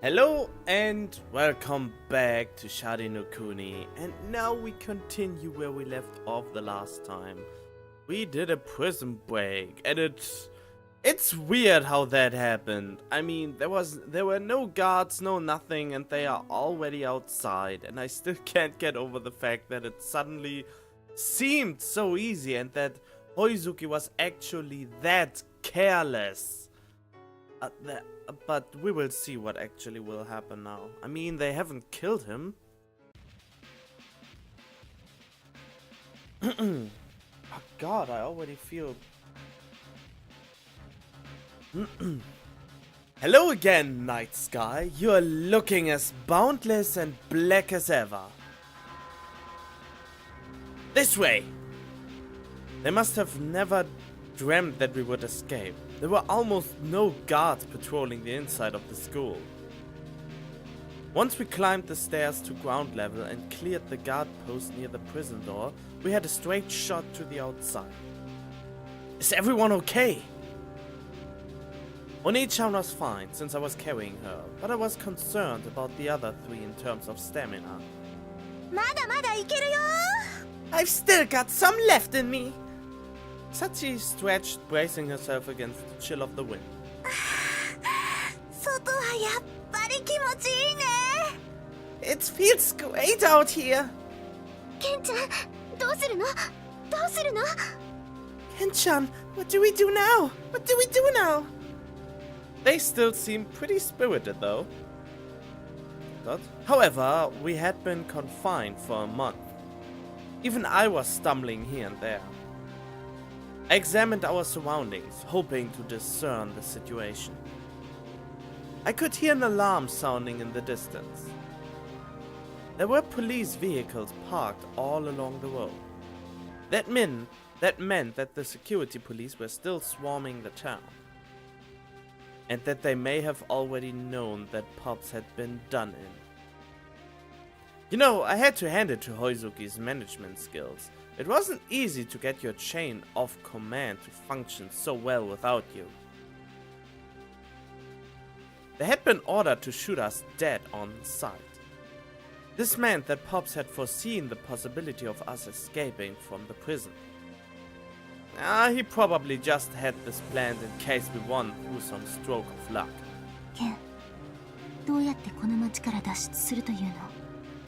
Hello and welcome back to Sharin No Kuni, and now we continue where we left off the last time. We did a prison break, and it's weird how that happened. I mean, there were no guards, no nothing, and they are already outside, and I still can't get over the fact that it suddenly seemed so easy and that Hoizuki was actually that careless. But we will see what actually will happen now. I mean, they haven't killed him. Oh god, I already feel... Hello again, Night Sky. You are looking as boundless and black as ever. This way! They must have never dreamt that we would escape. There were almost no guards patrolling the inside of the school. Once we climbed the stairs to ground level and cleared the guard post near the prison door, we had a straight shot to the outside. Is everyone okay? Oni-chan was fine since I was carrying her, but I was concerned about the other three in terms of stamina. I've still got some left in me. Sachi stretched, bracing herself against the chill of the wind. It feels great out here. Ken-chan, what do we do now? What do we do now? They still seem pretty spirited though. However, we had been confined for a month. Even I was stumbling here and there. I examined our surroundings, hoping to discern the situation. I could hear an alarm sounding in the distance. There were police vehicles parked all along the road. That meant that the security police were still swarming the town. And that they may have already known that Pops had been done in. You know, I had to hand it to Hoizuki's management skills. It wasn't easy to get your chain of command to function so well without you. They had been ordered to shoot us dead on sight. This meant that Pops had foreseen the possibility of us escaping from the prison. He probably just had this planned in case we won through some stroke of luck.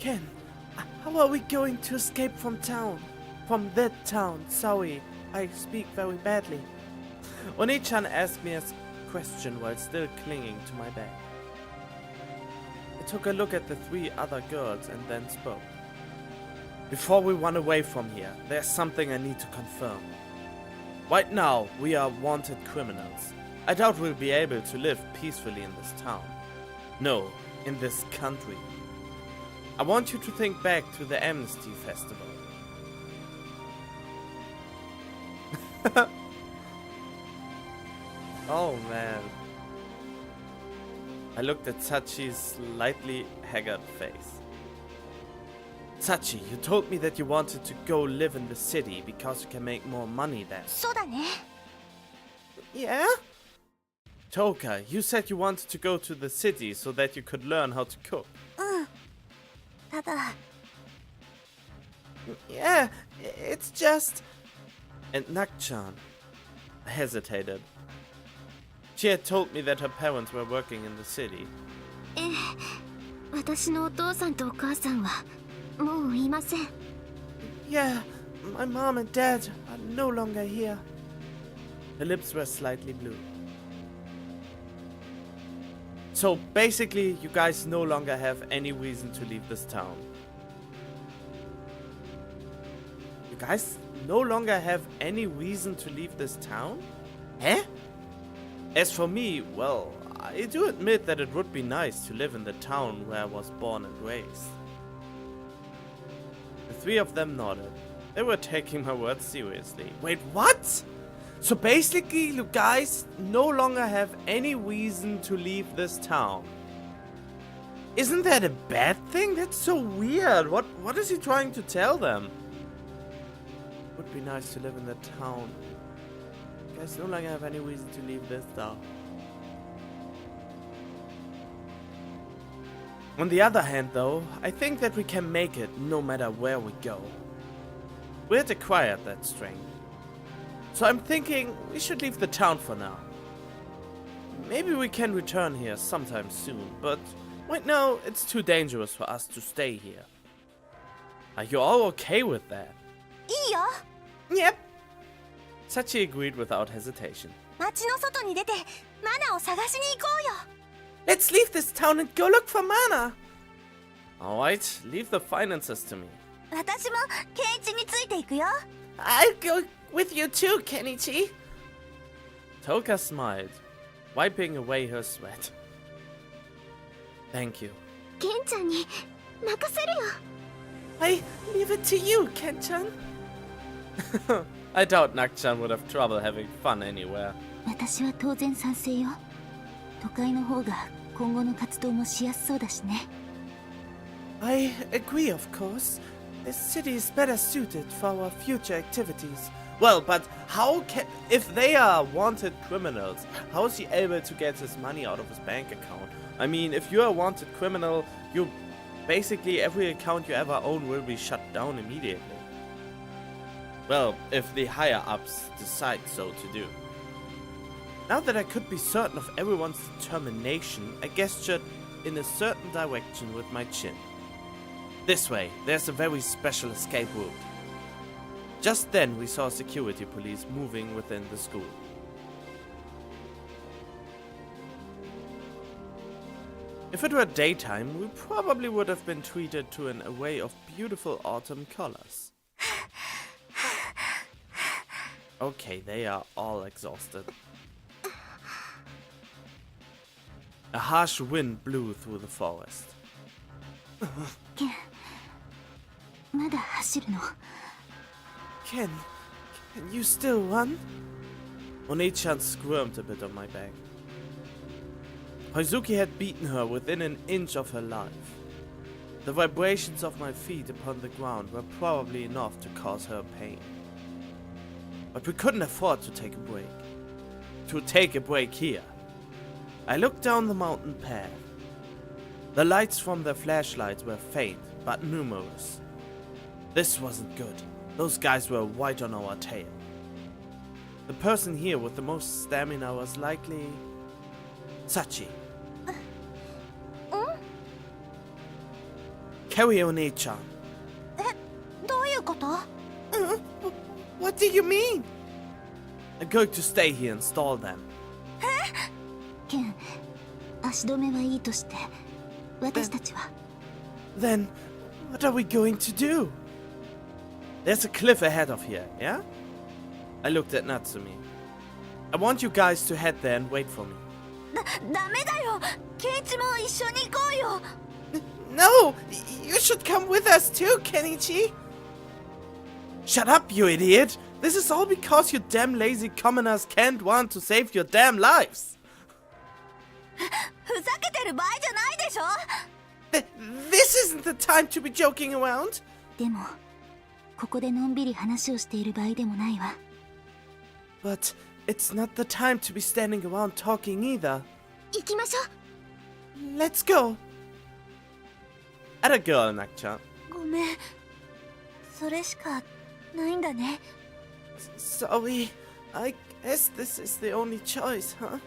Ken, how are we going to escape from town? From that town, sorry, I speak very badly. Oni-chan asked me a question while still clinging to my bag. I took a look at the three other girls and then spoke. Before we run away from here, there's something I need to confirm. Right now, we are wanted criminals. I doubt we'll be able to live peacefully in this town. No, in this country. I want you to think back to the Amnesty Festival. Oh man. I looked at Sachi's slightly haggard face. Sachi, you told me that you wanted to go live in the city because you can make more money there. Yeah? Toka, you said you wanted to go to the city so that you could learn how to cook. Yeah, it's just... And Nak-chan hesitated. She had told me that her parents were working in the city. Yeah, my mom and dad are no longer here. Her lips were slightly blue. So basically, you guys no longer have any reason to leave this town. You guys no longer have any reason to leave this town? Eh? As for me, well, I do admit that it would be nice to live in the town where I was born and raised. The three of them nodded. They were taking my words seriously. Wait, what? So basically, you guys no longer have any reason to leave this town. Isn't that a bad thing? That's so weird. What is he trying to tell them? Would be nice to live in the town. You guys no longer have any reason to leave this town. On the other hand though, I think that we can make it no matter where we go. We had acquired that strength. So I'm thinking we should leave the town for now. Maybe we can return here sometime soon, but right now it's too dangerous for us to stay here. Are you all okay with that? いいよ。 Yep. Sachi agreed without hesitation. 街の外に出てマナを探しに行こうよ。 Let's leave this town and go look for mana! Alright, leave the finances to me. 私もケイチについていくよ。 I'll go with you too, Kenichi. Toka smiled, wiping away her sweat. Thank you. ケンちゃんに任せるよ。 I leave it to you, Ken-chan. I doubt Nak-chan would have trouble having fun anywhere. 私は当然賛成よ。都会の方が今後の活動もしやすそうだしね。 I agree, of course. This city is better suited for our future activities. Well, but how can... If they are wanted criminals, how is he able to get his money out of his bank account? I mean, if you're a wanted criminal, you... Basically, every account you ever own will be shut down immediately. Well, if the higher-ups decide so to do. Now that I could be certain of everyone's determination, I gestured in a certain direction with my chin. This way, there's a very special escape route. Just then we saw security police moving within the school. If it were daytime, we probably would have been treated to an array of beautiful autumn colors. Okay, they are all exhausted. A harsh wind blew through the forest. まだ走るの。 Can you still run? One-chan squirmed a bit on my back. Hoizuki had beaten her within an inch of her life. The vibrations of my feet upon the ground were probably enough to cause her pain. But we couldn't afford to take a break. To take a break here. I looked down the mountain path. The lights from their flashlights were faint, but numerous. This wasn't good. Those guys were right on our tail. The person here with the most stamina was likely... Sachi. Carry One-chan. どういうこと？ What do you mean? I'm going to stay here and stall them. ケン、足止めはいいとして、私たちは。 Then, what are we going to do? There's a cliff ahead of here, yeah? I looked at Natsumi. I want you guys to head there and wait for me. ダメだよ。ケイチも一緒に行こうよ。 No! You should come with us too, Kenichi! Shut up, you idiot! This is all because you damn lazy commoners can't want to save your damn lives! ふざけてる場合じゃないでしょ。 This isn't the time to be joking around! でも、ここでのんびり話をしている場合でもないわ。 But it's not the time to be standing around talking either. 行きましょう。 Let's go! At a girl, Nak-chan. ごめん。それしかないんだね。 Sorry, I guess this is the only choice, huh?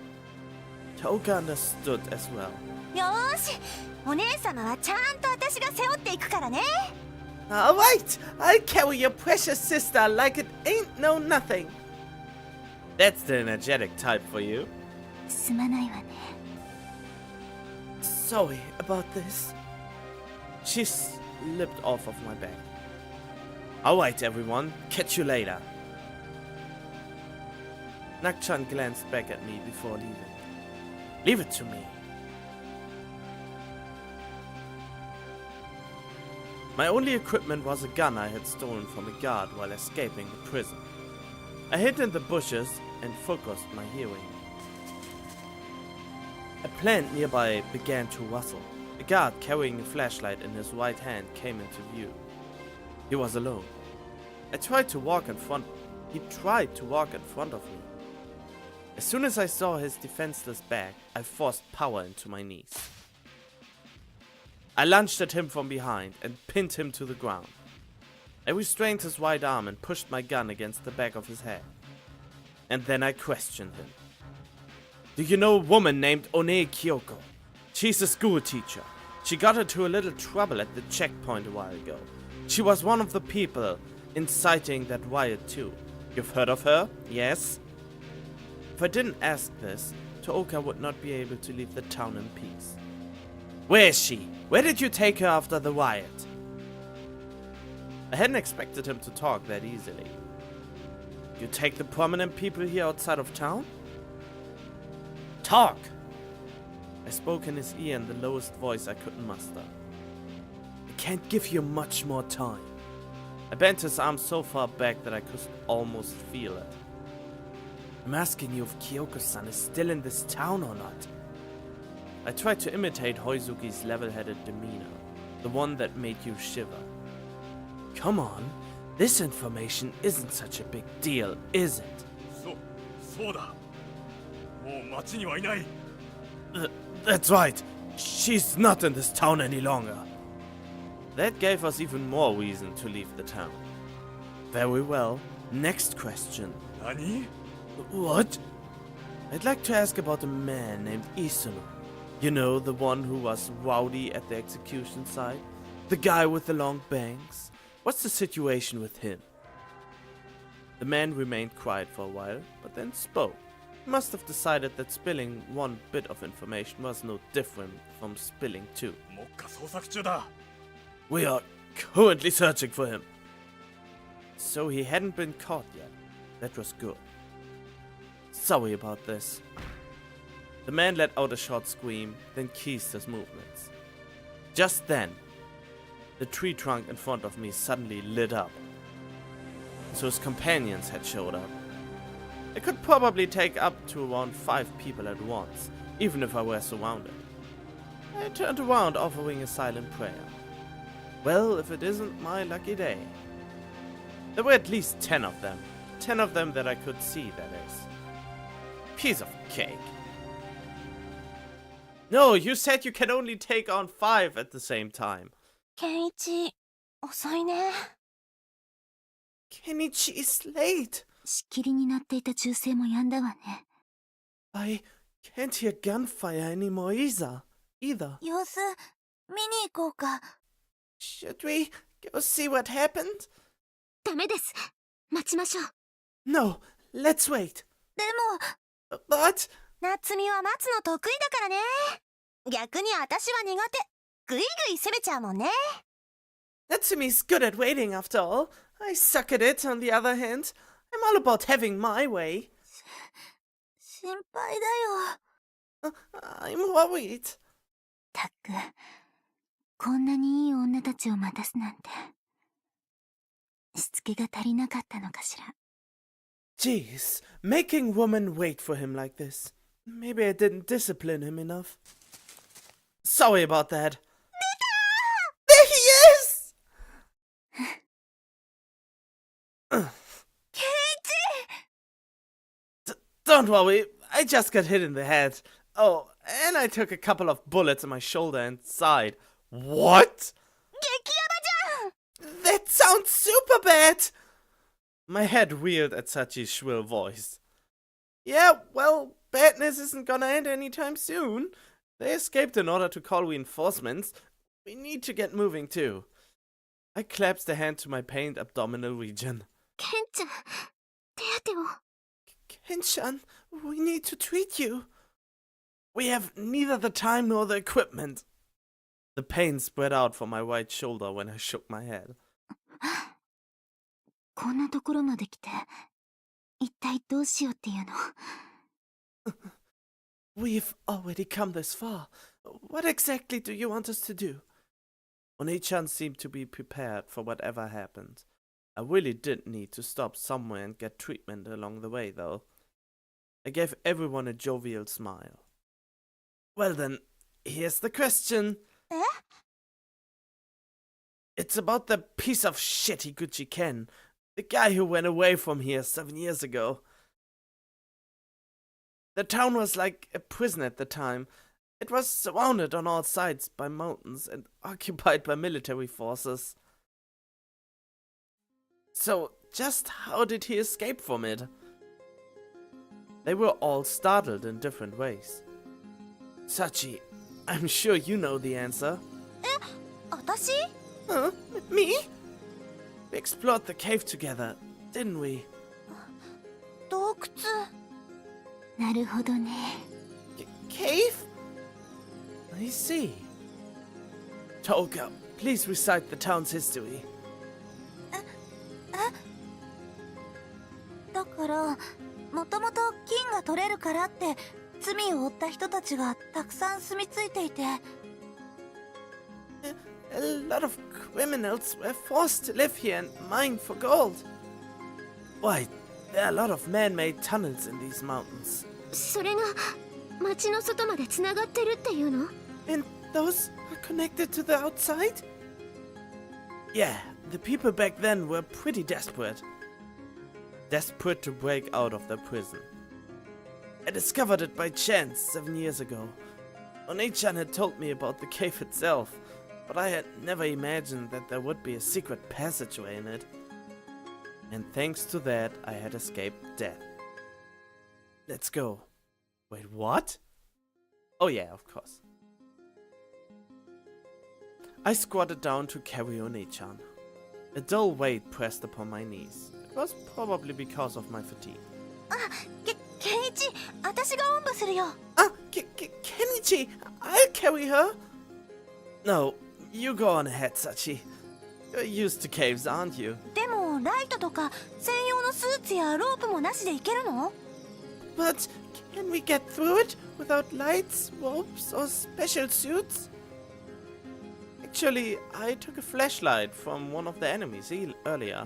Toga understood as well. よーし、お姉様はちゃんと私が背負っていくからね。 Alright, I'll carry your precious sister like it ain't no nothing. That's the energetic type for you. すまないわね。 Sorry about this. She slipped off of my back. Alright, everyone, catch you later. Nak-chan glanced back at me before leaving. Leave it to me. My only equipment was a gun I had stolen from a guard while escaping the prison. I hid in the bushes and focused my hearing. A plant nearby began to rustle. A guard carrying a flashlight in his right hand came into view. He was alone. He tried to walk in front of me. As soon as I saw his defenseless back, I forced power into my knees. I lunged at him from behind and pinned him to the ground. I restrained his right arm and pushed my gun against the back of his head. And then I questioned him. Do you know a woman named One Kyoko? She's a school teacher. She got into a little trouble at the checkpoint a while ago. She was one of the people inciting that riot too. You've heard of her? Yes? If I didn't ask this, Tooka would not be able to leave the town in peace. Where is she? Where did you take her after the riot? I hadn't expected him to talk that easily. You take the prominent people here outside of town? Talk! I spoke in his ear in the lowest voice I could muster. I can't give you much more time. I bent his arm so far back that I could almost feel it. I'm asking you if Kyoko-san is still in this town or not. I tried to imitate Hoizuki's level-headed demeanor, the one that made you shiver. Come on, this information isn't such a big deal, is it? そうだ。もう町にはいない。 That's right. She's not in this town any longer. That gave us even more reason to leave the town. Very well. Next question. 何？ What? I'd like to ask about a man named Isuno. You know, the one who was rowdy at the execution site? The guy with the long bangs? What's the situation with him? The man remained quiet for a while, but then spoke. He must have decided that spilling one bit of information was no different from spilling two. 目下捜索中だ。 We are currently searching for him. So he hadn't been caught yet. That was good. Sorry about this. The man let out a short scream, then ceased his movements. Just then, the tree trunk in front of me suddenly lit up. So his companions had showed up. I could probably take up to around 5 people at once, even if I were surrounded. I turned around, offering a silent prayer. Well, if it isn't my lucky day. There were at least 10 of them. 10 of them that I could see, that is. Piece of cake. No, you said you can only take on 5 at the same time. ケンイチ、遅いね。 Kenichi is late. しきりになっていた銃声も止んだわね。I can't hear gunfire anymore either. 様子、見に行こうか。Should we go see what happened? ダメです。待ちましょう。No, let's wait. でも、But 夏美は待つの得意だからね。逆に私は苦手。ぐいぐい攻めちゃうもんね。Natsumi's good at waiting after all. I suck at it, on the other hand. I'm all about having my way. 心配だよ。I'm worried. たく、こんなにいい女たちを待たすなんて。しつけが足りなかったのかしら。Jeez, making women wait for him like this. Maybe I didn't discipline him enough. Sorry about that. There he is! Don't worry, I just got hit in the head. Oh, and I took a couple of bullets in my shoulder and side. What? 激ヤバじゃん。 That sounds super bad! My head reeled at Sachi's shrill voice. Yeah, well, badness isn't gonna end anytime soon. They escaped in order to call reinforcements. We need to get moving too. I clasped a hand to my pained abdominal region. ケンちゃん、手当てを。 Kenshan, we need to treat you. We have neither the time nor the equipment. The pain spread out from my right shoulder when I shook my head. こんなところまで来て、一体どうしようっていうの。We've already come this far. What exactly do you want us to do? Oni-chan seemed to be prepared for whatever happened. I really did need to stop somewhere and get treatment along the way, though. I gave everyone a jovial smile. Well then, here's the question. Eh? It's about the piece of shit Higuchi Ken, the guy who went away from here 7 years ago. The town was like a prison at the time. It was surrounded on all sides by mountains and occupied by military forces. So, just how did he escape from it? They were all startled in different ways. Sachi, I'm sure you know the answer. 私 Huh? Me? We explored the cave together, didn't we? 洞窟なるほどね Cave? I see. Toga, please recite the town's history. だからもともと金が取れるからって罪を負った人たちがたくさん住み着いていて A lot of criminals were forced to live here and mine for gold. Why, there are a lot of man-made tunnels in these mountains. それが町の外までつながってるっていうの And those are connected to the outside? Yeah, the people back then were pretty desperate. Desperate to break out of their prison. I discovered it by chance 7 years ago. One-chan had told me about the cave itself, but I had never imagined that there would be a secret passageway in it. And thanks to that, I had escaped death. Let's go. Wait, what? Oh yeah, of course. I squatted down to carry One-chan. A dull weight pressed upon my knees. It was probably because of my fatigue. ケンイチ私がおんぶするよ Ah, Kenichi, I'll carry her. No, you go on ahead, Sachi. You're used to caves, aren't you? でもライトとか専用のスーツやロープもなしで行けるの But can we get through it without lights, ropes, or special suits? Actually, I took a flashlight from one of the enemies earlier.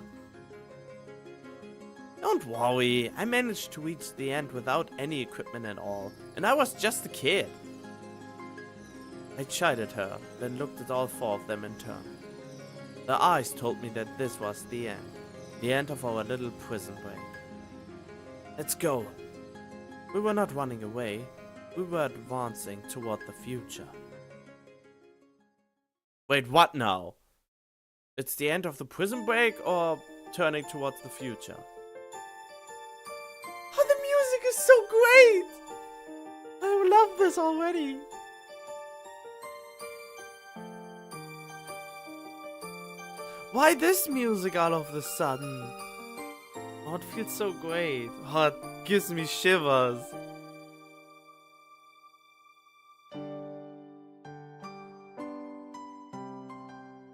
Don't worry, I managed to reach the end without any equipment at all, and I was just a kid. I chided her, then looked at all four of them in turn. Their eyes told me that this was the end of our little prison break. Let's go. We were not running away, we were advancing toward the future. Wait, what now? It's the end of the prison break or turning towards the future? Oh, the music is so great! I love this already. Why this music all of a sudden? Oh, it feels so great. Oh, it gives me shivers.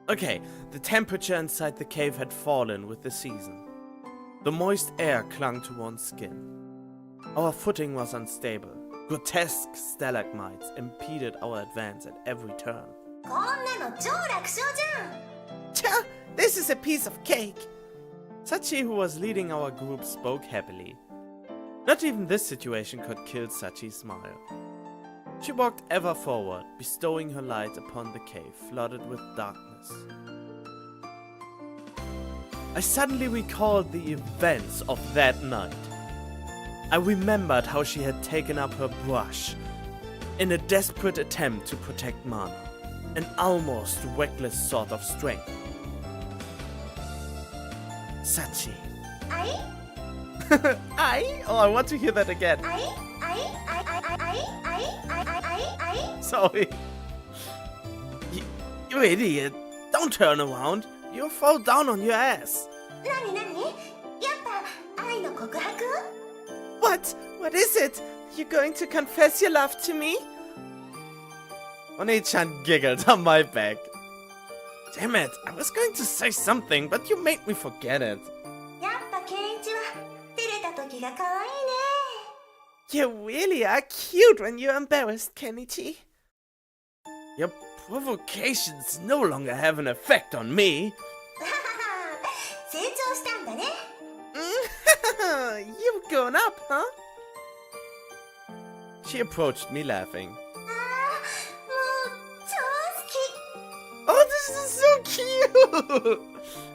Okay, the temperature inside the cave had fallen with the season. The moist air clung to one's skin. Our footing was unstable. Grotesque stalagmites impeded our advance at every turn. こんなの超楽勝じゃん Cha! This is a piece of cake! Sachi, who was leading our group, spoke happily. Not even this situation could kill Sachi's smile. She walked ever forward, bestowing her light upon the cave flooded with darkness. I suddenly recalled the events of that night. I remembered how she had taken up her brush in a desperate attempt to protect Mana, an almost reckless sort of strength. Sachi. I? Oh, I want to hear that again. Sorry. You idiot. Don't turn around. You'll fall down on your ass. 何何やっぱ愛の告白 What? What is it? You going to confess your love to me? One-chan giggled on my back. Damn it, I was going to say something, but you made me forget it. やっぱケンイチは照れた時が可愛いね You really are cute when you're embarrassed, Kenichi. Your provocations no longer have an effect on me. 成長したんだね You've grown up, huh? She approached me laughing. もう超好き Oh, this is so cute!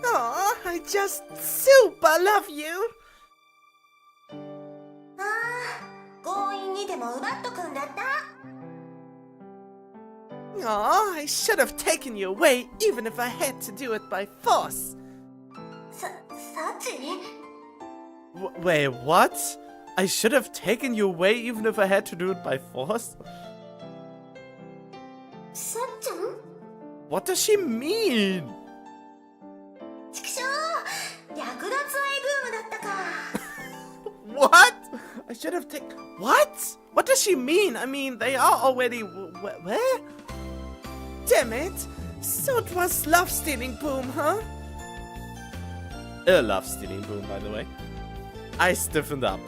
Oh, I just super love you! ああ強引にでも奪っとくんだった Aw, I should have taken you away even if I had to do it by force. サチ Wait, what? I should have taken you away even if I had to do it by force? さっちゃん What does she mean? ちくしょう略奪愛ブームだったか What? I should have taken... What? What does she mean? I mean, they are already... Where? Damn it! So it was love-stealing boom, huh? A love-stealing boom, by the way. I stiffened up.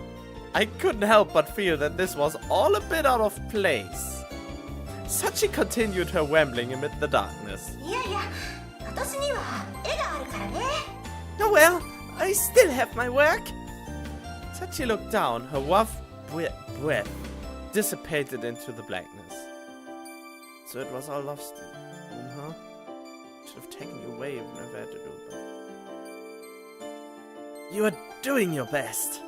I couldn't help but feel that this was all a bit out of place. Sachi continued her rambling amid the darkness. いやいや私には絵があるからね Oh well, I still have my work. Sachi looked down, her rough breath dissipated into the blackness. So it was all love-stealing, huh? Should have taken you away even if I had to do that. You are doing your best.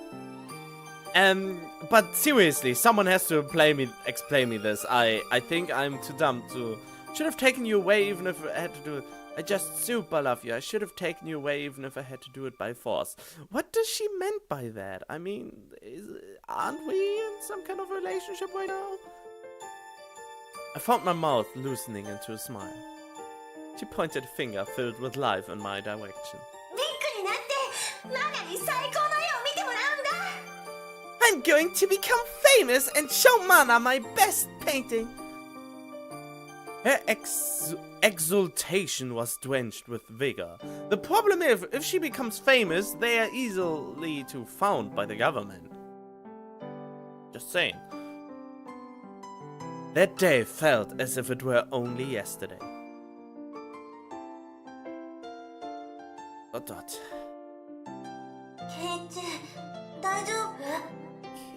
But seriously, someone has to explain me this. I think I'm too dumb to... Should have taken you away even if I had to do it. I just super love you. I should have taken you away even if I had to do it by force. What does she meant by that? I mean, aren't we in some kind of relationship right now? I found my mouth loosening into a smile. She pointed a finger filled with life in my direction. ビッグになってママに最高の絵を見てもらうんだ I'm going to become famous and show Mana my best painting. Her exultation was drenched with vigor. The problem is, if she becomes famous, they are easily to found by the government. Just saying. That day felt as if it were only yesterday. ... Keiichi 大丈夫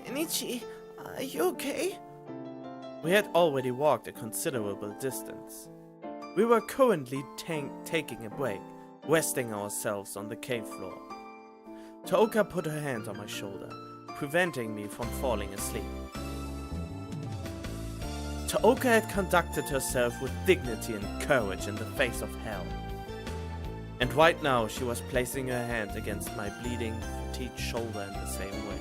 Kenichi, are you okay? We had already walked a considerable distance. We were currently taking a break, resting ourselves on the cave floor. Tooka put her hand on my shoulder, preventing me from falling asleep. Tooka had conducted herself with dignity and courage in the face of hell. And right now she was placing her hand against my bleeding, fatigued shoulder in the same way.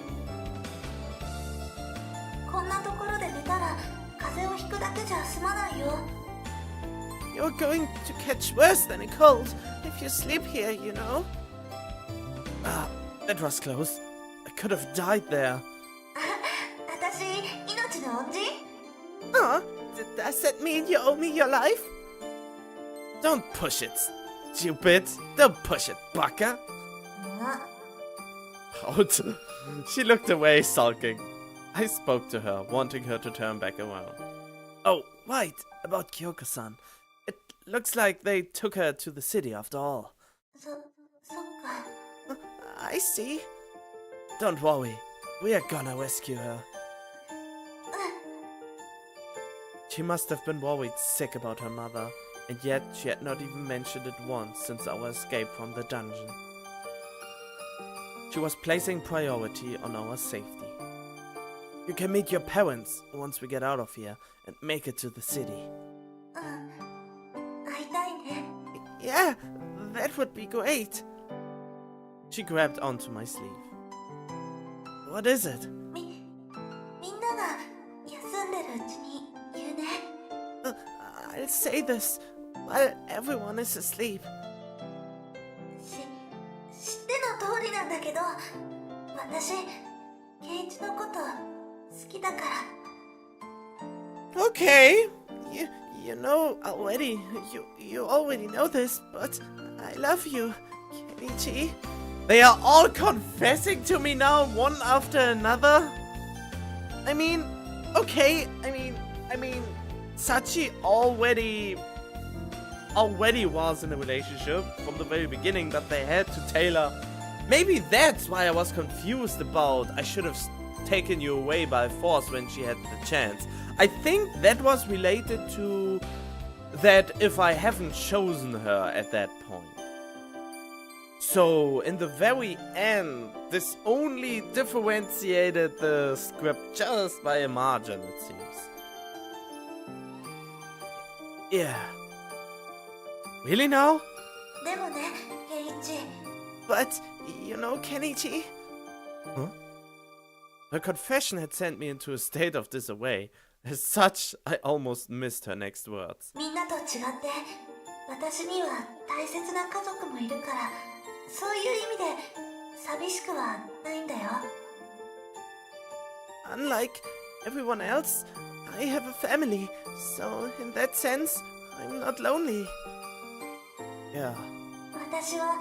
こんなところで寝たら風邪をひくだけじゃ済まないよ You're going to catch worse than a cold if you sleep here, you know. Ah, that was close. I could have died there. 私命の恩人 Huh? Does that mean you owe me your life? Don't push it, stupid. Don't push it, baka. うん Out. She looked away, sulking. I spoke to her, wanting her to turn back around. Oh, right, about Kyoko-san. It looks like they took her to the city after all. そっか I see. Don't worry, we are gonna rescue her. She must have been worried sick about her mother, and yet she had not even mentioned it once since our escape from the dungeon. She was placing priority on our safety. You can meet your parents once we get out of here and make it to the city. うん会いたいね Yeah, that would be great. She grabbed onto my sleeve. What is it? みんなが休んでるうちに言うね I'll say this while everyone is asleep. 知っての通りなんだけど私ケイイチのこと好きだから Okay, you know already. You already know this, but I love you, Kenichi. They are all confessing to me now, one after another. I mean, okay. I mean, Sachi already was in a relationship from the very beginning, but they had to tailor. Maybe that's why I was confused about I should have taken you away by force when she had the chance. I think that was related to that if I haven't chosen her at that point. So, in the very end, this only differentiated the script just by a margin, it seems. Yeah. Really now? でもね、ケイイチ。 But, you know, Kenichi? Huh? Her confession had sent me into a state of disarray. As such, I almost missed her next words. みんなと違って、私には大切な家族もいるから、そういう意味で寂しくはないんだよ。Unlike everyone else, I have a family, so in that sense, I'm not lonely. Yeah. 私は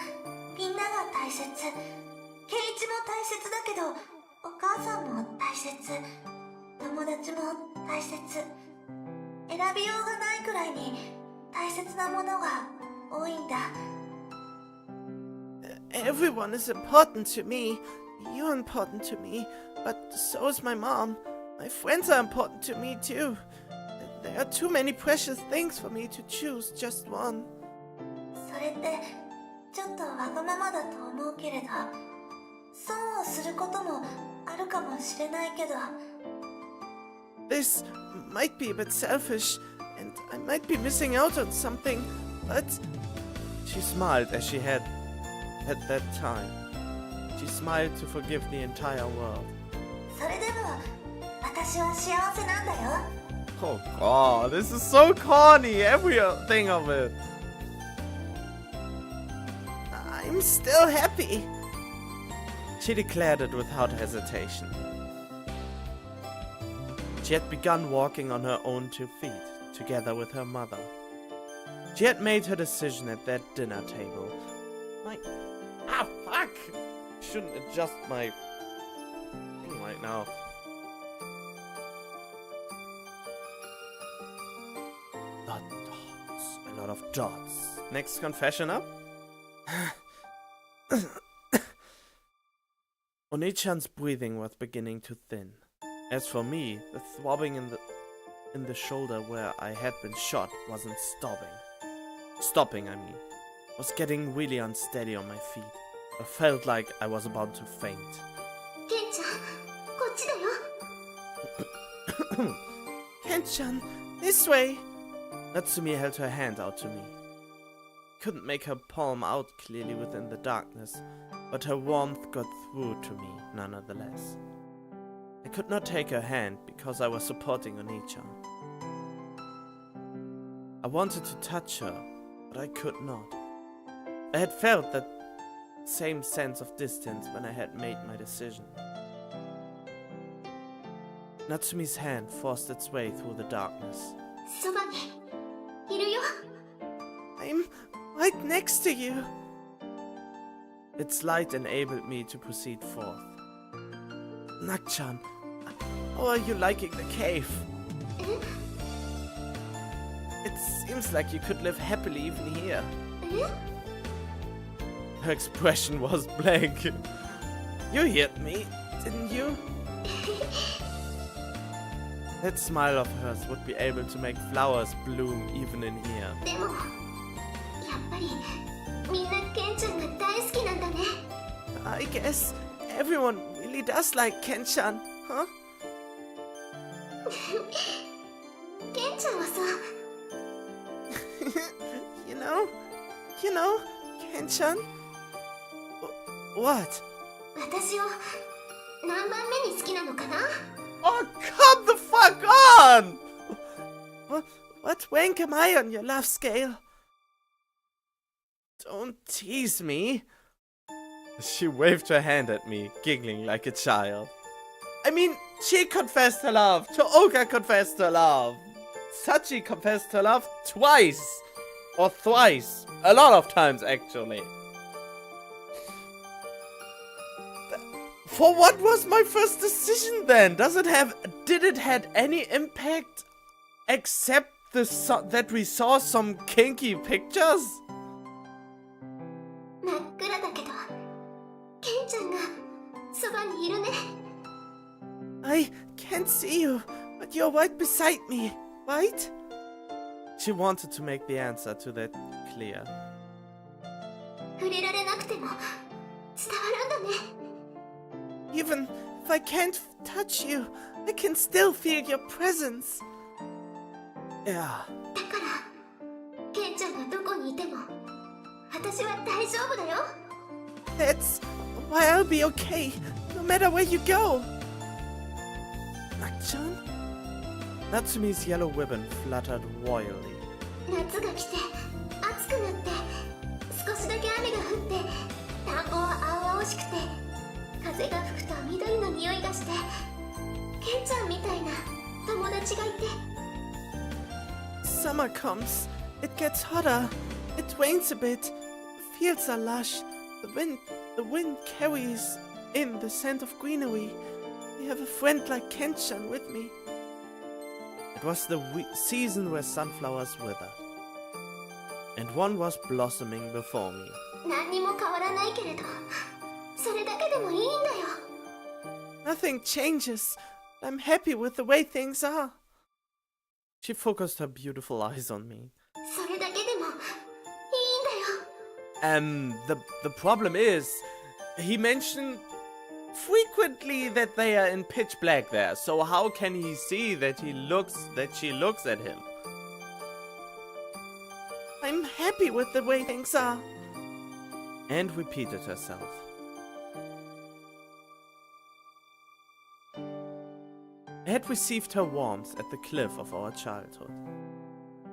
みんなが大切。ケイイチも大切だけど、お母さんも大切。友達も大切。選びようがないくらいに大切なものが多いんだ。Everyone is important to me. You're important to me, but so is my mom. My friends are important to me too. There are too many precious things for me to choose just one. それってちょっとわがままだと思うけれど、損をすることもあるかもしれないけど。This might be a bit selfish, and I might be missing out on something, but... She smiled as she had at that time. She smiled to forgive the entire world. それでも私は幸せなんだよ。 Oh god, this is so corny, everything of it. I'm still happy. She declared it without hesitation. She had begun walking on her own 2 feet, together with her mother. She had made her decision at that dinner table. Fuck! Shouldn't adjust my thing right now. A lot of dots. Next confession up. Onichan's breathing was beginning to thin. As for me, the throbbing in the shoulder where I had been shot wasn't stopping, I mean. Was getting really unsteady on my feet. I felt like I was about to faint. ケンちゃん、こっちだよ。Ken-chan, this way! Natsumi held her hand out to me. Couldn't make her palm out clearly within the darkness, but her warmth got through to me nonetheless. I could not take her hand because I was supporting Onichan. I wanted to touch her, but I could not. I had felt that same sense of distance when I had made my decision. Natsumi's hand forced its way through the darkness. そばにいるよ。 I'm right next to you. Its light enabled me to proceed forth. Nakchan, how are you liking the cave? It seems like you could live happily even here. Her expression was blank. You heard me, didn't you? That smile of hers would be able to make flowers bloom even in here. でも、やっぱりみんなケンちゃんが大好きなんだね。 I guess everyone really does like Ken-chan, huh? ケンちゃんはさ、You know, Ken-chan? What? 私を何番目に好きなのかな？ Oh, come the fuck on! What rank am I on your love scale? Don't tease me. She waved her hand at me, giggling like a child. I mean, she confessed her love. Tooka confessed her love. Sachi confessed her love twice. Or thrice. A lot of times, actually. For what was my first decision then? Did it had any impact except that we saw some kinky pictures? 真っ暗だけど、ケンちゃんがそばにいるね。 I can't see you, but you're right beside me, right? She wanted to make the answer to that clear. 触れられなくても伝わるんだね。 Even if I can't touch you, I can still feel your presence. Yeah. だからゃんがどこにいても私は大丈夫だよ。 That's why I'll be okay, no matter where you go. Nakchan? Natsumi's yellow ribbon fluttered royally. 夏が来て暑くなって少しだけ雨が降って田んぼは青々しくて風が吹くと緑の匂いがしてケンちゃんみたいな友達がいて。 Summer comes. It gets hotter. It rains a bit. The fields are lush. The wind carries in the scent of greenery. I have a friend like Kenshan with me. It was the season where sunflowers withered, and one was blossoming before me. 何にも変わらないけれどそれだけでもいいんだよ。 Nothing changes. I'm happy with the way things are. She focused her beautiful eyes on me. それだけでもいいんだよ。 The problem is, he mentioned frequently that they are in pitch black there. So how can he see that she looks at him? I'm happy with the way things are. And repeated herself. I had received her warmth at the cliff of our childhood.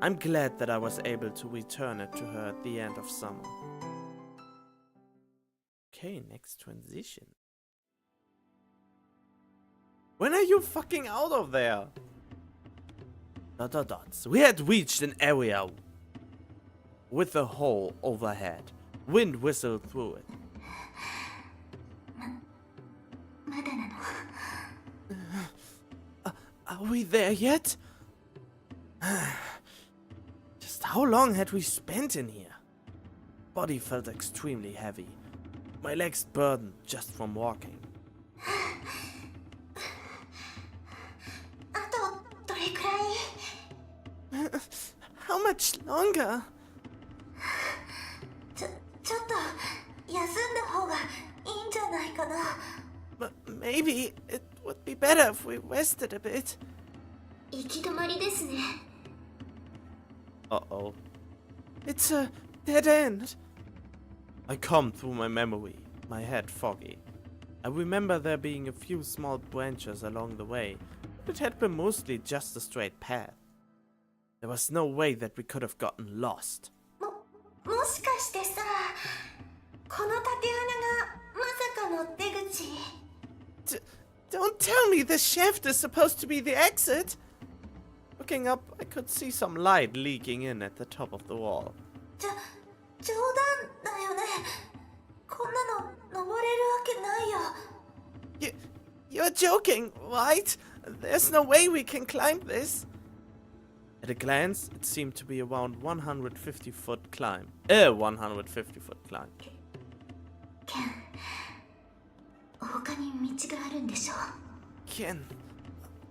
I'm glad that I was able to return it to her at the end of summer. Okay, next transition. When are you fucking out of there? ... We had reached an area with a hole overhead. Wind whistled through it. まだなの。 Are we there yet? Just how long had we spent in here? Body felt extremely heavy. My legs burdened just from walking. あとどれくらい？ How much longer? ちょっと休んだ方がいいんじゃないかな。 But maybe it would be better if we rested a bit. 行き止まりですね。 Uh-oh. It's a dead end. I combed through my memory, my head foggy. I remember there being a few small branches along the way, but it had been mostly just a straight path. There was no way that we could have gotten lost. もしかしてさ、この縦穴がまさかの出口？ Don't tell me the shaft is supposed to be the exit! Looking up, I could see some light leaking in at the top of the wall. 冗談だよね。こんなの登れるわけないよ。 You're joking, right? There's no way we can climb this. At a glance, it seemed to be around 150-foot climb. 150-foot climb. ケン、他に道があるんでしょ？ Ken,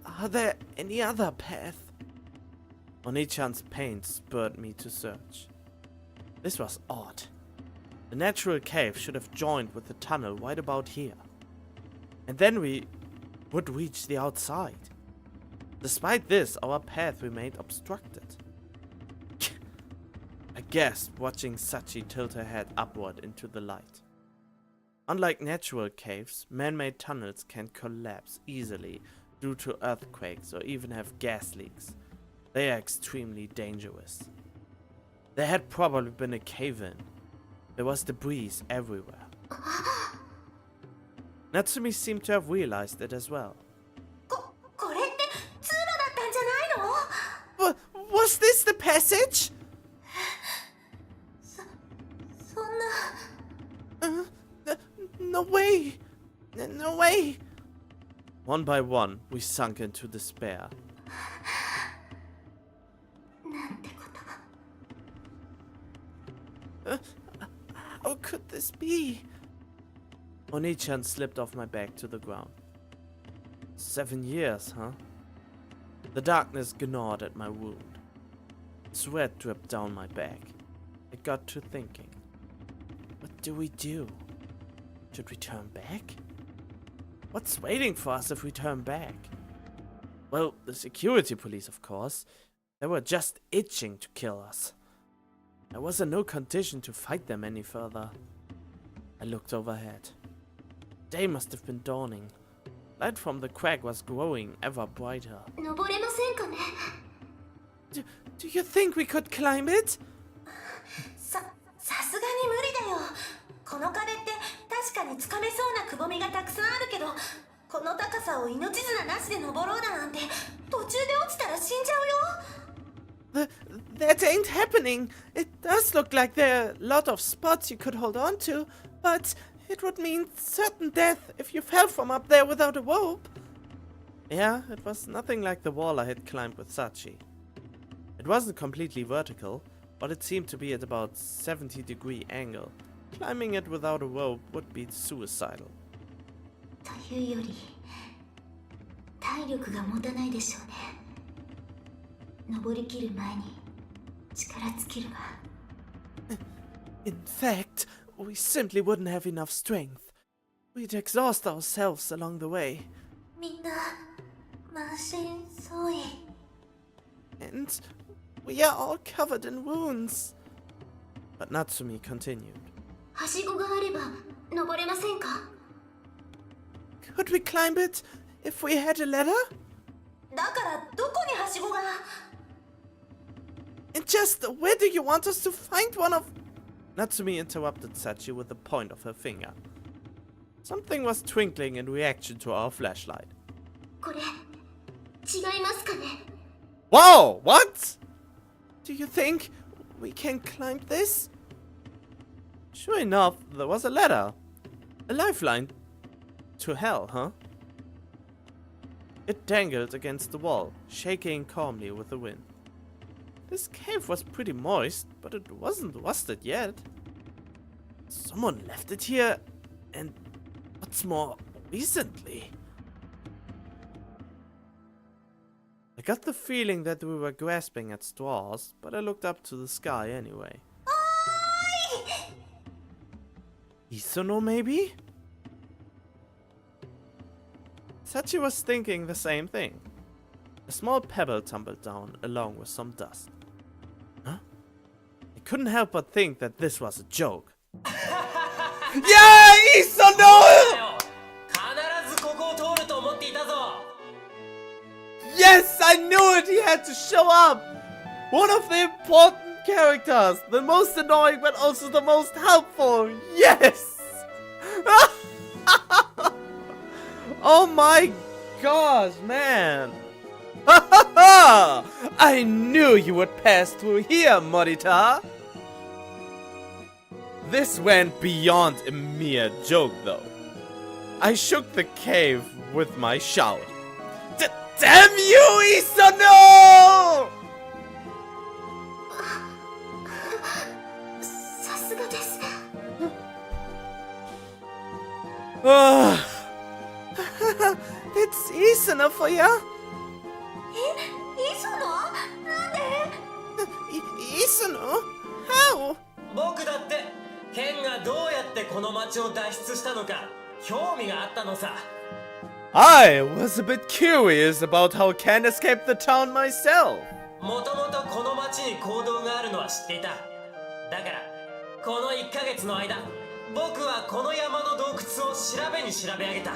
are there any other path? Oni-chan's pain spurred me to search. This was odd. The natural cave should have joined with the tunnel right about here. And then we would reach the outside. Despite this, our path remained obstructed. I gasped, watching Sachi tilt her head upward into the light. Unlike natural caves, man-made tunnels can collapse easily due to earthquakes or even have gas leaks. They are extremely dangerous. There had probably been a cave-in. There was debris everywhere. Natsumi seemed to have realized it as well. これって通路だったんじゃないの？ Was this the passage? そんな。 No way! No way! One by one, we sunk into despair. なんてこと。 How could this be? Oni-chan slipped off my back to the ground. 7 years, huh? The darkness gnawed at my wound. Sweat dripped down my back. I got to thinking. What do we do? Should we turn back? What's waiting for us if we turn back? Well, the security police, of course. They were just itching to kill us. I was in no condition to fight them any further. I looked overhead. Day must have been dawning. Light from the crag was growing ever brighter. 登れませんかね Do you think we could climb it? さすがに無理だよ。この壁って確かにつかめそうなくぼみがたくさんあるけど、この高さを命綱なしで登ろうだなんて途中で落ちたら死んじゃうよ。That ain't happening. It does look like there are a lot of spots you could hold on to, but it would mean certain death if you fell from up there without a rope. Yeah, it was nothing like the wall I had climbed with Sachi. It wasn't completely vertical, but it seemed to be at about 70-degree angle. Climbing it without a rope would be suicidal. というより体力が持たないでしょうね。登りきる前に力尽きるわ。In fact, we simply wouldn't have enough strength. We'd exhaust ourselves along the way. みんな満身創痍。 And we are all covered in wounds. But Natsumi continued. はしごがあれば登れませんか Could we climb it if we had a ladder? だからどこにはしごが And just where do you want us to find one of... Natsumi interrupted Sachi with the point of her finger. Something was twinkling in reaction to our flashlight. これ違いますかね Whoa! What? Do you think we can climb this? Sure enough, there was a ladder. A lifeline. To hell, huh? It dangled against the wall, shaking calmly with the wind. This cave was pretty moist, but it wasn't rusted yet. Someone left it here, and what's more, recently. I got the feeling that we were grasping at straws, but I looked up to the sky anyway. Isono, maybe? Sachi was thinking the same thing. A small pebble tumbled down along with some dust. Huh? I couldn't help but think that this was a joke. Yeah, Isono! Yes, I knew it! He had to show up! One of the important characters! The most annoying but also the most helpful! Yes! Oh my gosh, man! I knew you would pass through here, Morita! This went beyond a mere joke, though. I shook the cave with my shout. Damn you, Isono! さすがです It's Isono for ya? 磯野なんで Isono? How? 僕だってケンがどうやってこの町を脱出したのか興味があったのさ I was a bit curious about how Ken escaped the town myself. もともとこの町に坑道があるのは知っていただからこの1ヶ月の間僕はこの山の洞窟を調べに調べ上げた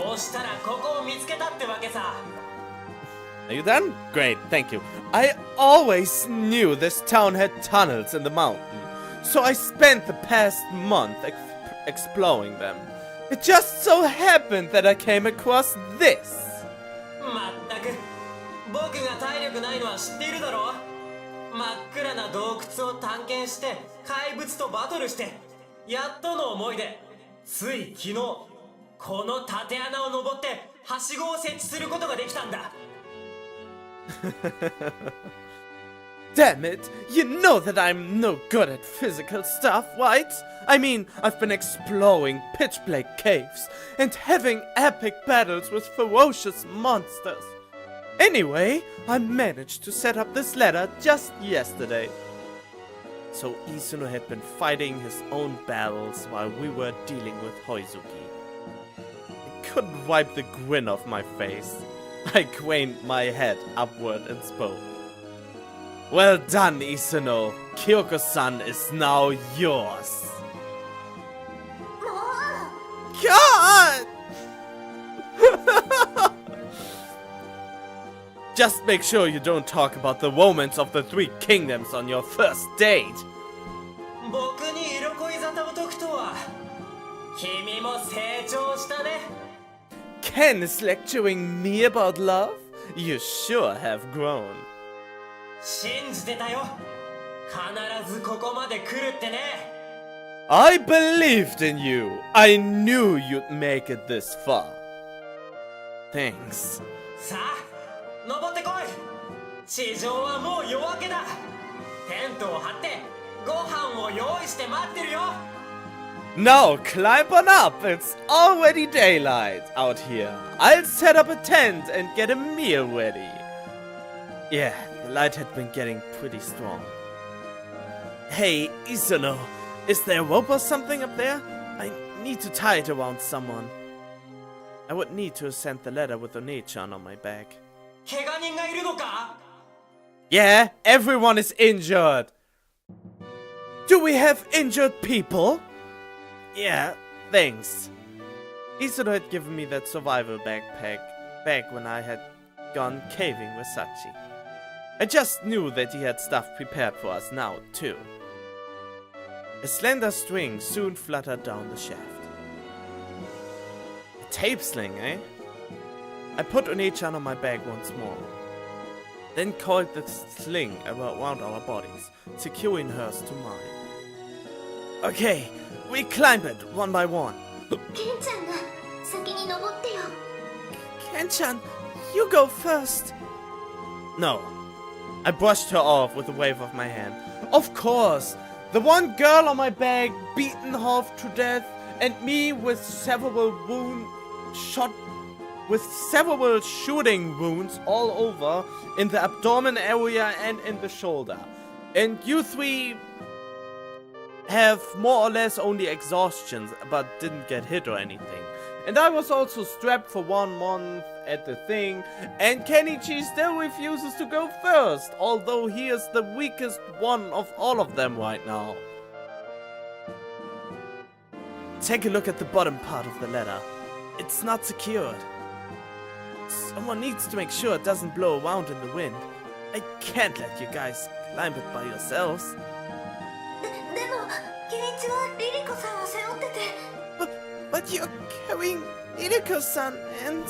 そうしたらここを見つけたってわけさ Are you done? Great, thank you. I always knew this town had tunnels in the mountain, so I spent the past month exploring them. It just so happened that I came across this. まったく僕が体力ないのは知っているだろ真っ暗な洞窟を探検して怪物とバトルしてやっとの思いでつい昨日この縦穴を登ってはしごを設置することができたんだ Damn it! You know that I'm no good at physical stuff, right? I mean, I've been exploring pitch-black caves and having epic battles with ferocious monsters. Anyway, I managed to set up this ladder just yesterday. So Isuno had been fighting his own battles while we were dealing with Hoizuki. I couldn't wipe the grin off my face. I craned my head upward and spoke. Well done, Isuno. Kyoko-san is now yours. もう God! Just make sure you don't talk about the romance of the three kingdoms on your first date. 僕に色恋沙汰を解くとは君も成長したね。 Ken is lecturing me about love? You sure have grown. 信じてたよ。必ずここまで来るってね。 I believed in you. I knew you'd make it this far. Thanks. さあ登ってこい。地上はもう夜明けだ。テントを張ってご飯を用意して待ってるよ。 Now climb on up. It's already daylight out here. I'll set up a tent and get a meal ready. Yeah, the light had been getting pretty strong. Hey, Isuno, is there a rope or something up there? I need to tie it around someone. I would need to send the letter with One-chan on my back. 怪我人がいるのか？ Yeah, everyone is injured. Do we have injured people? Yeah, thanks. Isuno had given me that survival backpack back when I had gone caving with Sachi. I just knew that he had stuff prepared for us now, too. A slender string soon fluttered down the shaft. A tape sling, eh? I put One-chan on my back once more, then coiled the sling around our bodies, securing hers to mine. Okay, we climb it one by one. ケンちゃんが先に登ってよ。 Ken-chan, you go first. No. I brushed her off with a wave of my hand. Of course! The one girl on my back, beaten half to death, and me with several shooting wounds all over, in the abdomen area and in the shoulder. And you three have more or less only exhaustions, but didn't get hit or anything. And I was also strapped for 1 month at the thing, and Kenichi still refuses to go first, although he is the weakest one of all of them right now. Take a look at the bottom part of the letter. It's not secured. Someone needs to make sure it doesn't blow around in the wind. I can't let you guys climb it by yourselves. でもケイチはリリコさんを背負ってて。 But you're carrying Iriko-san and...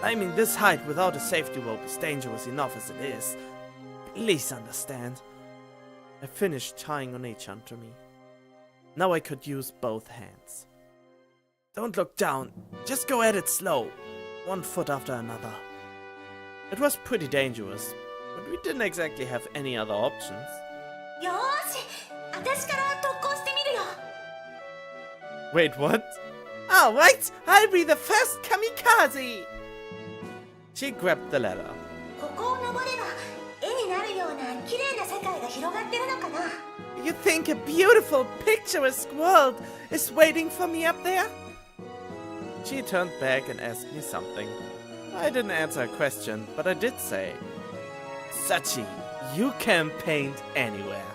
I mean, this height without a safety rope is dangerous enough as it is. Please understand. I finished tying One-chan to me. Now I could use both hands. Don't look down, just go at it slow. 1 foot after another. It was pretty dangerous, but we didn't exactly have any other options. よーし、私から特攻してみるよ。 Wait, what? Alright, I'll be the first kamikaze! She grabbed the letter. ここを登れば絵になるような綺麗な世界が広がってるのかな。 You think a beautiful, picturesque world is waiting for me up there? She turned back and asked me something. I didn't answer her question, but I did say, Sachi, you can paint anywhere.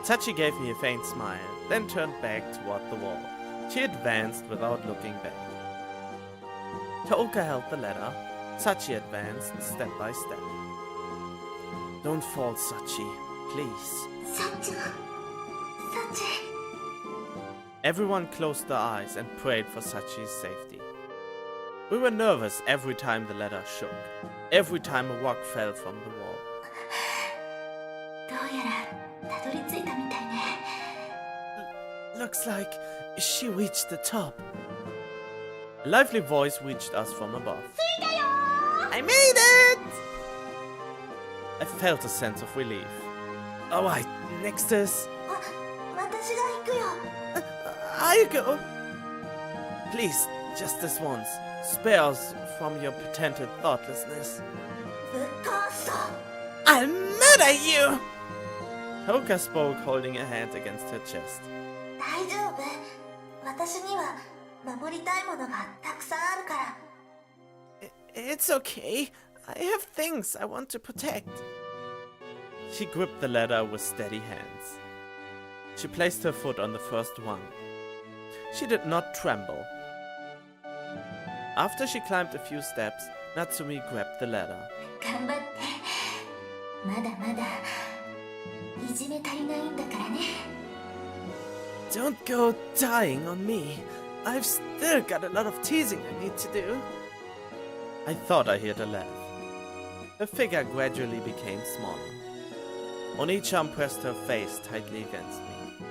Sachi gave me a faint smile, then turned back toward the wall. She advanced without looking back. Taoka held the letter. Sachi advanced step by step. Don't fall, Sachi, please. サッチャン、サチ。 Everyone closed their eyes and prayed for Sachi's safety. We were nervous every time the letter shook, every time a rock fell from the wall. どうやらたどり着いたみたいね。 Looks like she reached the top. A lively voice reached us from above. 着いたよー。 I made it! I felt a sense of relief. Alright, next is... あ、私が行くよ。 I go. Please, just this once. Spare us from your pretended thoughtlessness. ぶっ殺そう。 I'll murder you! Hoka spoke, holding a hand against her chest. 大丈夫。私には守りたいものがたくさんあるから。 It's okay. I have things I want to protect. She gripped the ladder with steady hands. She placed her foot on the first rung. She did not tremble. After she climbed a few steps, Natsumi grabbed the ladder. 頑張って。まだまだいじめ足りないんだからね。Don't go dying on me. I've still got a lot of teasing I need to do. I thought I heard a laugh. Her figure gradually became smaller. Oni-chan pressed her face tightly against me.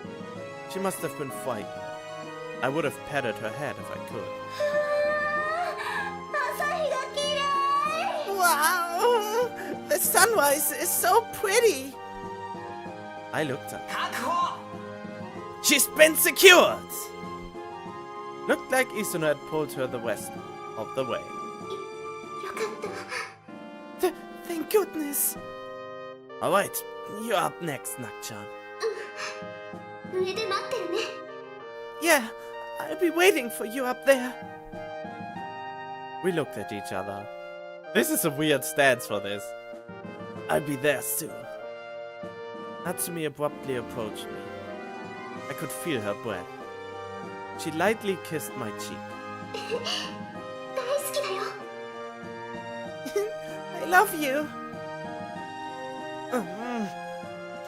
She must have been frightened. I would have patted her head if I could. 朝日が綺麗。 Wow! The sunrise is so pretty! I looked up. 確保 She's been secured! Looked like Isuno had pulled her the rest of the way. よかった。 Thank goodness! Alright, you're up next, Nakchan. 上で待ってるね。 Yeah, I'll be waiting for you up there. We looked at each other. This is a weird stance for this. I'll be there soon. Natsumi abruptly approached me. I could feel her breath. She lightly kissed my cheek. 大好きだよ。 I love you.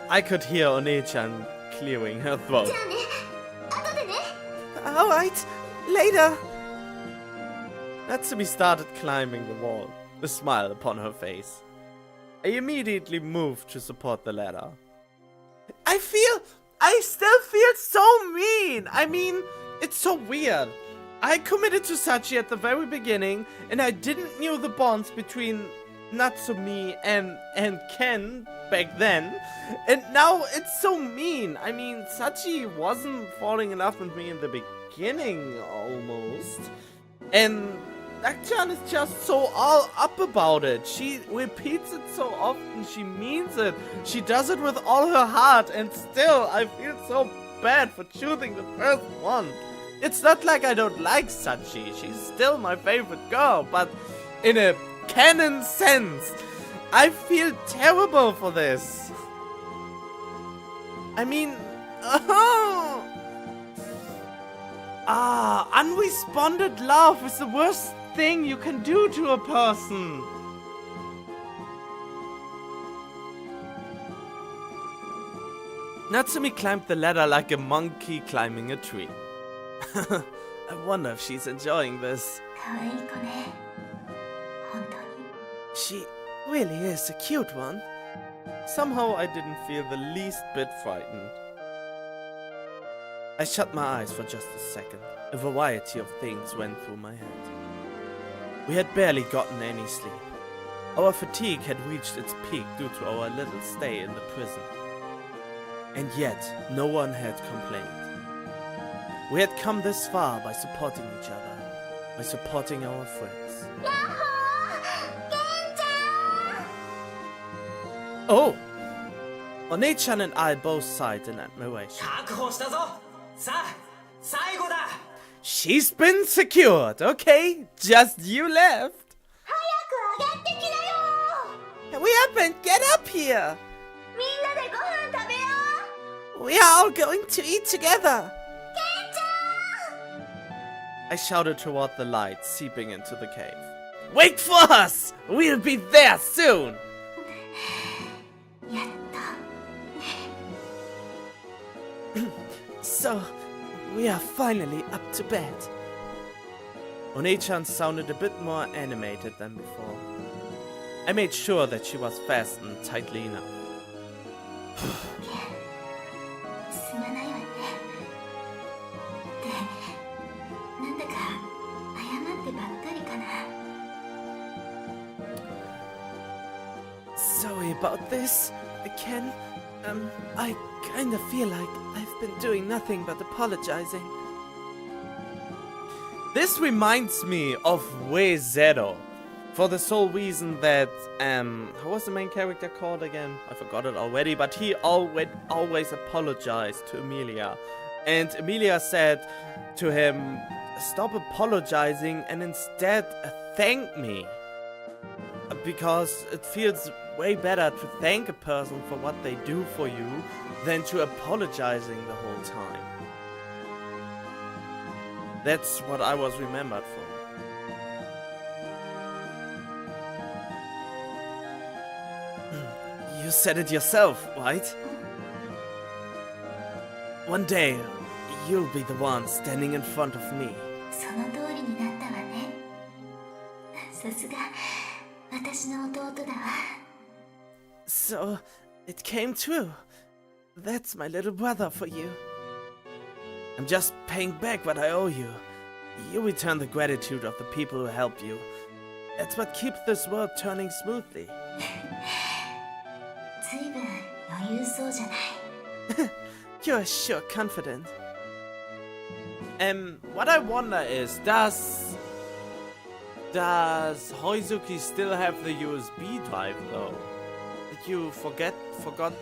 I could hear One-chan clearing her throat. じゃあね。後でね。 Alright, later. Natsumi started climbing the wall, a smile upon her face. I immediately moved to support the ladder. I still feel so mean. I mean, it's so weird. I committed to Sachi at the very beginning, and I didn't know the bonds between Natsumi and Ken back then, and now it's so mean. I mean, Sachi wasn't falling in love with me in the beginning, almost, and Nakchan is just so all up about it. She repeats it so often, she means it. She does it with all her heart, and still, I feel so bad for choosing the first one. It's not like I don't like Sachi, she's still my favorite girl, but in a canon sense, I feel terrible for this. I mean, unresponded love is the worst thing you can do to a person. Natsumi climbed the ladder like a monkey climbing a tree. I wonder if she's enjoying this. 可愛い子ね。本当に。 She really is a cute one. Somehow I didn't feel the least bit frightened. I shut my eyes for just a second. A variety of things went through my head. We had barely gotten any sleep. Our fatigue had reached its peak due to our little stay in the prison. And yet, no one had complained. We had come this far by supporting each other, by supporting our friends. やっほー。ケンちゃん。 Oh! One-chan and I both sighed in admiration. 確保したぞさあ最後だ She's been secured, okay? Just you left. 早く上がってきなよ。 Hurry up and get up here. みんなでご飯食べよう。 We are all going to eat together. ケンちゃん。 I shouted toward the light seeping into the cave. Wait for us! We'll be there soon! やっと。 So, we are finally up to bed. One-chan sounded a bit more animated than before. I made sure that she was fastened tightly enough. すまないわね。ってなんだか謝ってばっかりかな。 Sorry about this, Ken. I kinda feel like I've been doing nothing but apologizing. This reminds me of Wei Zero, for the sole reason that, how was the main character called again? I forgot it already, but he always apologized to Emilia. And Emilia said to him, stop apologizing and instead thank me. Because it feels way better to thank a person for what they do for you than to apologizing the whole time. That's what I was remembered for. You said it yourself, right? One day, you'll be the one standing in front of me. その通りになったわね。さすが私の弟だわ。 So, it came true. That's my little brother for you. I'm just paying back what I owe you. You return the gratitude of the people who helped you. That's what keeps this world turning smoothly. ずいぶん余裕そうじゃない。You're sure confident. What I wonder is, does Hoizuki still have the USB drive though? Did you forgot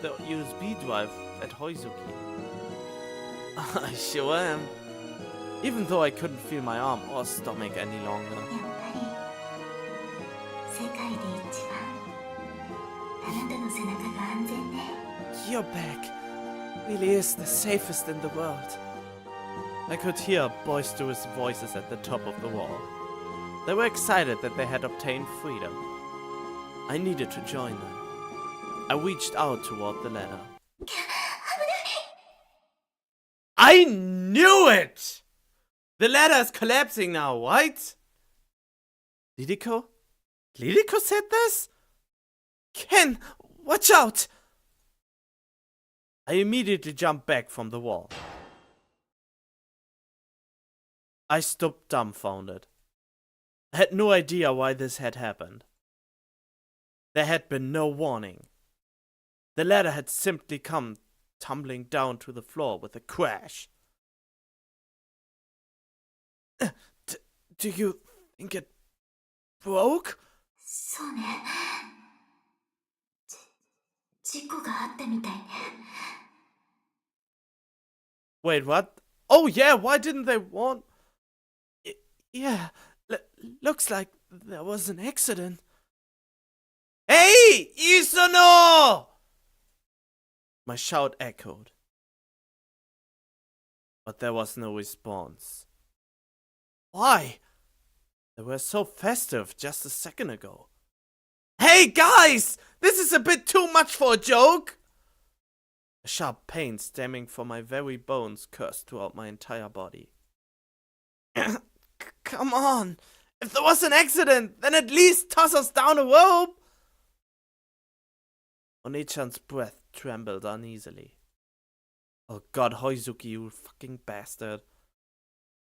the USB drive at Hoizuki? I sure am. Even though I couldn't feel my arm or stomach any longer. やっぱり世界で一番あなたの背中が安全ね。 Your back really is the safest in the world. I could hear boisterous voices at the top of the wall. They were excited that they had obtained freedom. I needed to join them. I reached out toward the ladder. I knew it! The ladder is collapsing now, right? Lidiko? Lidiko said this? Ken, watch out! I immediately jumped back from the wall. I stood dumbfounded. I had no idea why this had happened. There had been no warning. The ladder had simply come tumbling down to the floor with a crash. Do you think it broke? そうね。事故があったみたいね。 Wait, what? Oh yeah, why didn't they warn? Yeah, looks like there was an accident. Hey, Isono! My shout echoed. But there was no response. Why? They were so festive just a second ago. Hey guys! This is a bit too much for a joke! A sharp pain stemming from my very bones coursed throughout my entire body. Come on! If there was an accident, then at least toss us down a rope! Oni-chan's breath trembled uneasily. Oh god, Hoizuki, you fucking bastard.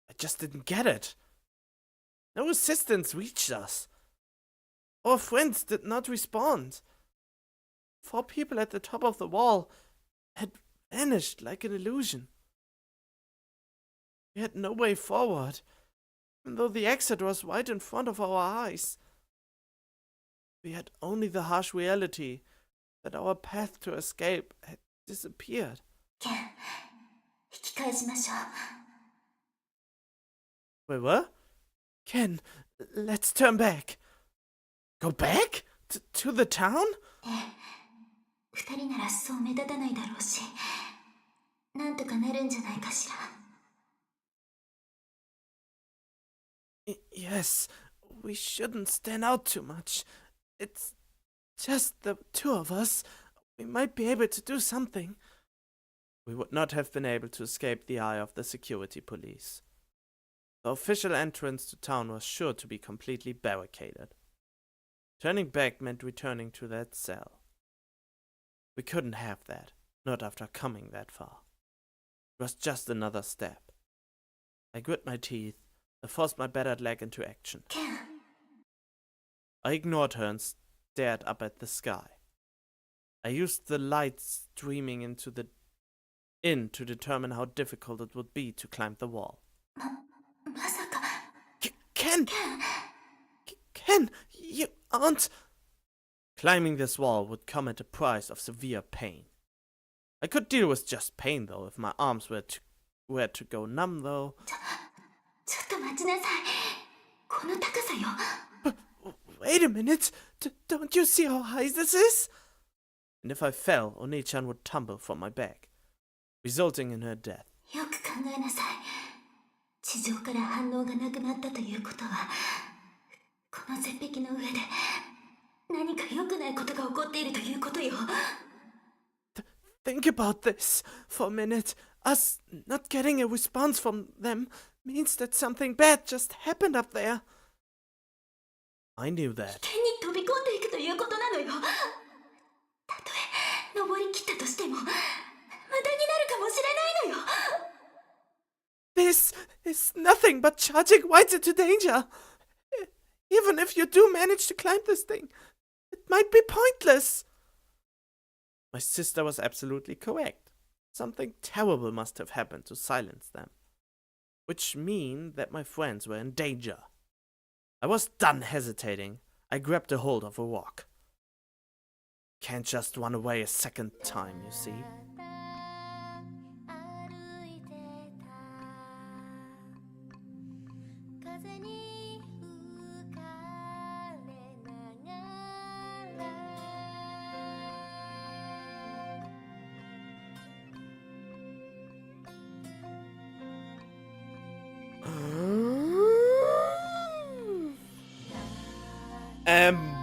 I just didn't get it. No assistance reached us. Our friends did not respond. 4 people at the top of the wall had vanished like an illusion. We had no way forward, even though the exit was right in front of our eyes. We had only the harsh reality that our path to escape had disappeared. ケン、引き返しましょう。 Wait, what? Ken, let's turn back. Go back? To the town? ええ、2人ならそう目立たないだろうし、なんとかなるんじゃないかしら。Yes, we shouldn't stand out too much. It's just the 2 of us. We might be able to do something. We would not have been able to escape the eye of the security police. The official entrance to town was sure to be completely barricaded. Turning back meant returning to that cell. We couldn't have that, not after coming that far. It was just another step. I grit my teeth. I forced my battered leg into action. ケン、 I ignored her and stared up at the sky. I used the light streaming into the inn to determine how difficult it would be to climb the wall. まさか。Ken! Ken, you aren't... Climbing this wall would come at a price of severe pain. I could deal with just pain though, if my arms were to go numb though. ちょっと待ちなさい。この高さよ。 Wait a minute! Don't you see how high this is? And if I fell, Oni-chan would tumble from my back, resulting in her death. よく考えなさい。地上から反応がなくなったということは、この絶壁の上で何か良くないことが起こっているということよ。Think about this for a minute. Us not getting a response from them means that something bad just happened up there. I knew that. 天に飛び込んでいくということなのよ。たとえ登り切ったとしても、無駄になるかもしれないのよ。This is nothing but charging whites into danger. Even if you do manage to climb this thing, it might be pointless. My sister was absolutely correct. Something terrible must have happened to silence them. Which mean that my friends were in danger. I was done hesitating. I grabbed a hold of a rock. Can't just run away a second time, you see.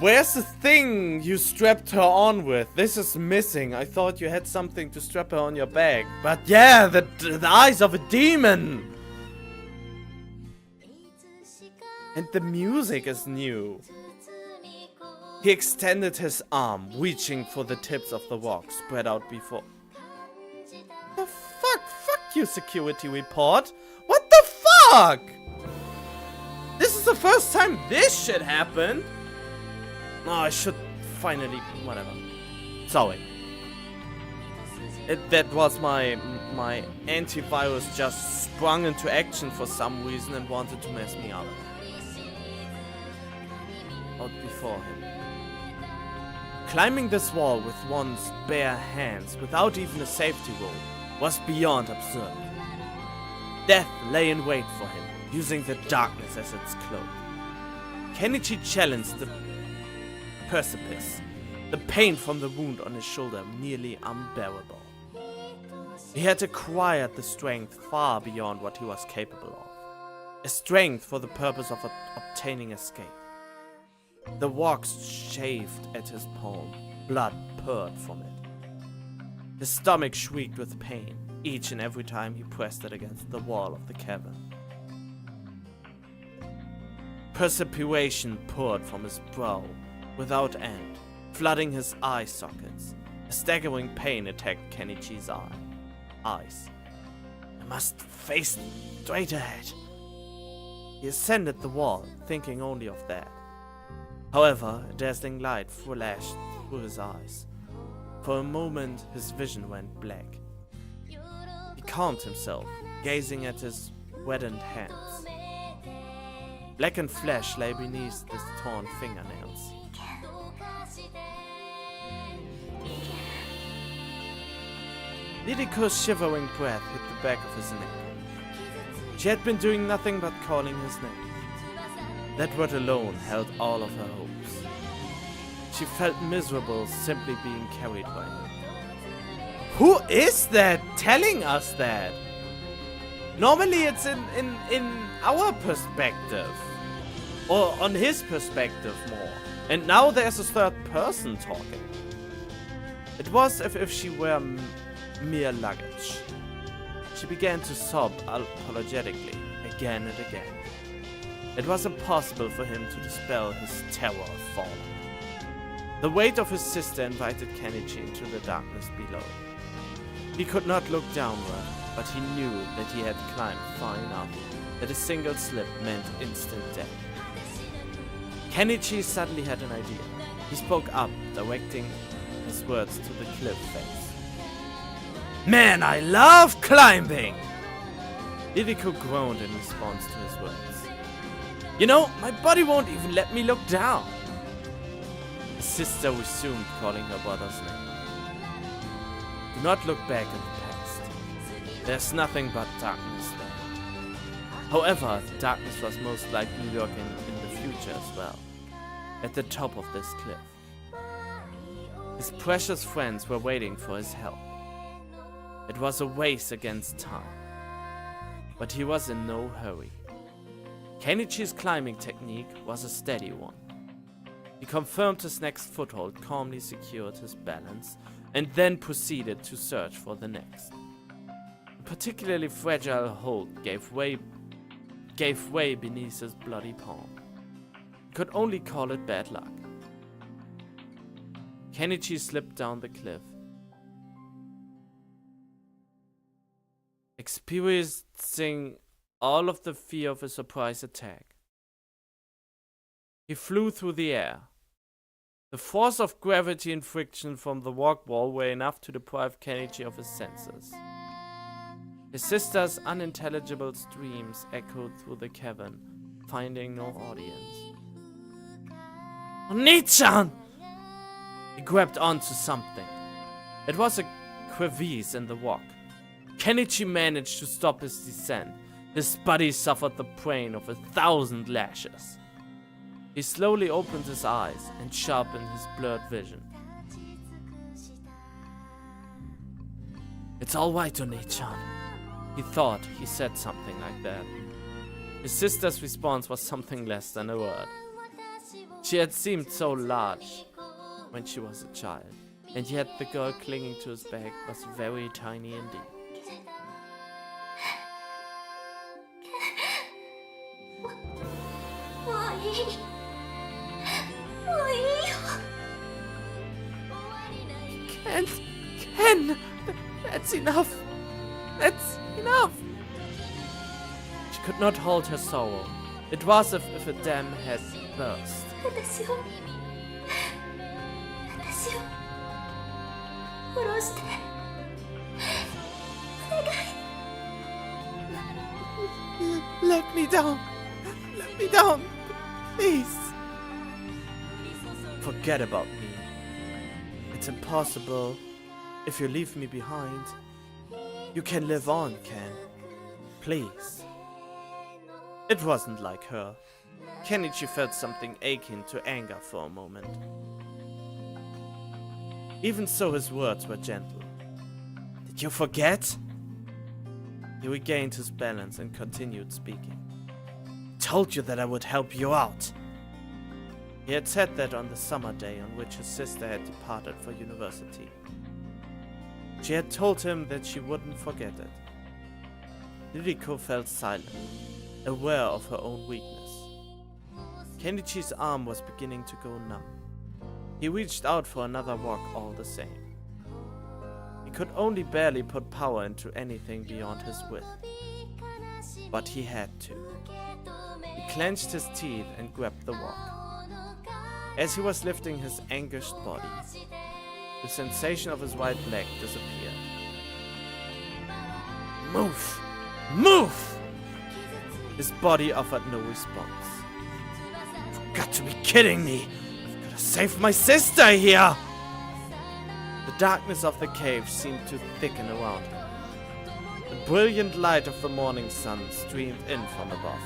Where's the thing you strapped her on with? This is missing. I thought you had something to strap her on your back. But yeah, the eyes of a demon! And the music is new. He extended his arm, reaching for the tips of the rock spread out before. The fuck? Fuck you, security report! What the fuck? This is the first time this shit happened! Oh, I should finally... whatever. Sorry. That was my antivirus just sprung into action for some reason and wanted to mess me up. Out before him. Climbing this wall with one's bare hands without even a safety rope was beyond absurd. Death lay in wait for him, using the darkness as its cloak. Kenichi challenged the precipice, the pain from the wound on his shoulder nearly unbearable. He had acquired the strength far beyond what he was capable of, a strength for the purpose of obtaining escape. The rocks chafed at his palm, blood poured from it. His stomach shrieked with pain each and every time he pressed it against the wall of the cavern. Perspiration poured from his brow without end, flooding his eye sockets. A staggering pain attacked Kenichi's eyes. I must face straight ahead. He ascended the wall, thinking only of that. However, a dazzling light flashed through his eyes. For a moment, his vision went black. He calmed himself, gazing at his reddened hands. Blackened flesh lay beneath his torn fingernails. Lidiko's shivering breath hit the back of his neck. She had been doing nothing but calling his name. That word alone held all of her hopes. She felt miserable simply being carried by him. Who is that telling us that? Normally it's in our perspective. Or on his perspective more. And now there's a third person talking. It was as if she were mere luggage. She began to sob apologetically, again and again. It was impossible for him to dispel his terror of falling. The weight of his sister invited Kenichi into the darkness below. He could not look downward, but he knew that he had climbed far enough that a single slip meant instant death. Kenichi suddenly had an idea. He spoke up, directing his words to the cliff face. Man, I love climbing! Lidiko groaned in response to his words. You know, my body won't even let me look down. His sister resumed calling her brother's name. Do not look back in the past. There's nothing but darkness there. However, darkness was most likely lurking in the future as well. at the top of this cliff. His precious friends were waiting for his help. It was a race against time, but he was in no hurry. Kenichi's climbing technique was a steady one. He confirmed his next foothold, calmly secured his balance, and then proceeded to search for the next. A particularly fragile hold gave way beneath his bloody palm. He could only call it bad luck. Kenichi slipped down the cliff, experiencing all of the fear of a surprise attack. He flew through the air. The force of gravity and friction from the rock wall were enough to deprive Kenichi of his senses. His sister's unintelligible screams echoed through the cavern, finding no audience. Oni-chan! He grabbed onto something. It was a crevice in the rock. Kenichi managed to stop his descent. His body suffered the pain of 1,000 lashes. He slowly opened his eyes and sharpened his blurred vision. It's all right, Oni-chan. He thought he said something like that. His sister's response was something less than a word. She had seemed so large when she was a child, and yet the girl clinging to his back was very tiny indeed. Ken! That's enough! That's enough! She could not hold her sorrow. It was as if a dam had burst. Let me down! Let me down! Please! Forget about me. It's impossible. If you leave me behind, you can live on, Ken. Please. It wasn't like her. Kenichi felt something akin to anger for a moment. Even so, his words were gentle. Did you forget? He regained his balance and continued speaking. Told you that I would help you out. He had said that on the summer day on which his sister had departed for university. She had told him that she wouldn't forget it. Ririko felt silent, aware of her own weakness. Kenichi's arm was beginning to go numb. He reached out for another rock all the same. He could only barely put power into anything beyond his width. But he had to. He clenched his teeth and grabbed the rock. As he was lifting his anguished body, the sensation of his right leg disappeared. Move! Move! His body offered no response. You've got to be kidding me! I've got to save my sister here! The darkness of the cave seemed to thicken around him. The brilliant light of the morning sun streamed in from above,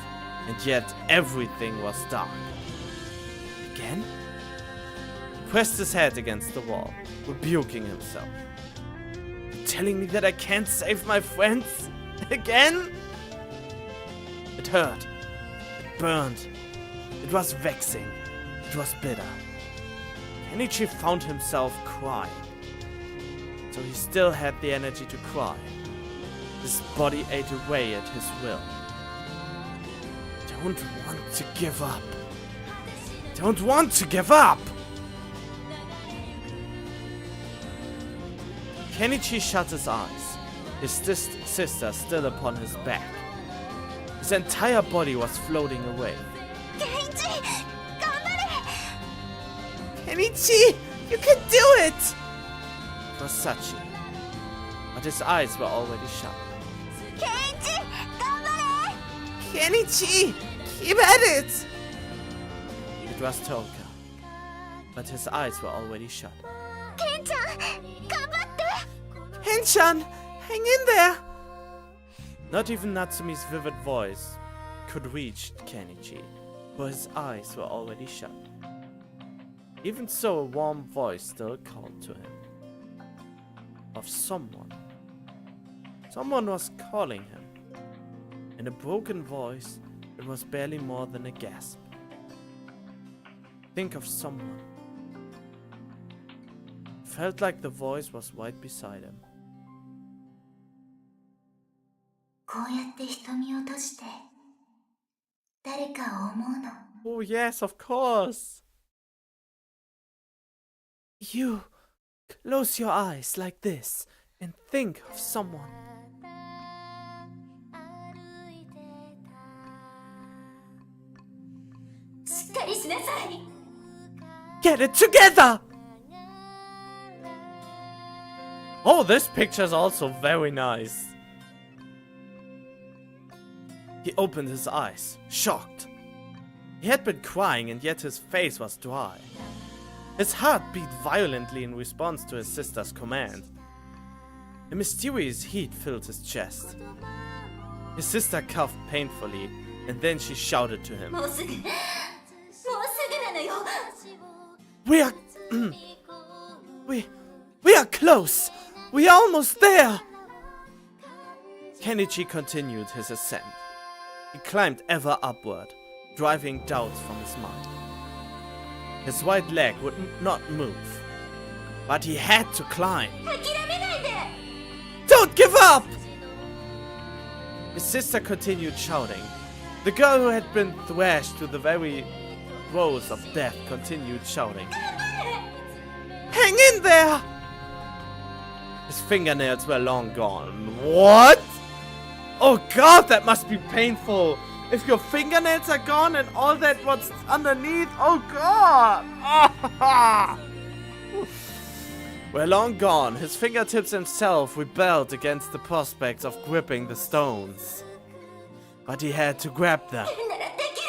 and yet everything was dark. Again? He pressed his head against the wall, rebuking himself. You're telling me that I can't save my friends? Again? It hurt. It burned. It was vexing. It was bitter. Kenichi found himself crying. So he still had the energy to cry. His body ate away at his will. Don't want to give up. Don't want to give up! Kenichi shut his eyes, his sister still upon his back. His entire body was floating away. Kenichi, you can do it! It was Sachi, but his eyes were already shut. Kenichi, keep at it! It was Toka, but his eyes were already shut. Ken-chan, hang in there! Not even Natsumi's vivid voice could reach Kenichi, for his eyes were already shut. Even so, a warm voice still called to him. Of someone. Someone was calling him. In a broken voice, it was barely more than a gasp. Think of someone. Felt like the voice was right beside him. こうやって瞳を閉じて誰かを思うの。 Oh yes, of course. You close your eyes like this and think of someone. しっかりしなさい。 Get it together! Oh, this picture is also very nice. He opened his eyes, shocked. He had been crying and yet his face was dry. His heart beat violently in response to his sister's command. A mysterious heat filled his chest. His sister coughed painfully and then she shouted to him. もうすぐなのよ。 We are... we are close! We are almost there! Kenichi continued his ascent. He climbed ever upward, driving doubts from his mind. His right leg would not move, but he had to climb. 諦めないで。 Don't give up! His sister continued shouting. The girl who had been thrashed to the very throes of death continued shouting. Hang in there! His fingernails were long gone. What? Oh god, that must be painful. If your fingernails are gone and all that what's underneath, oh god! Were long gone, his fingertips himself rebelled against the prospect of gripping the stones. But he had to grab them. ならでき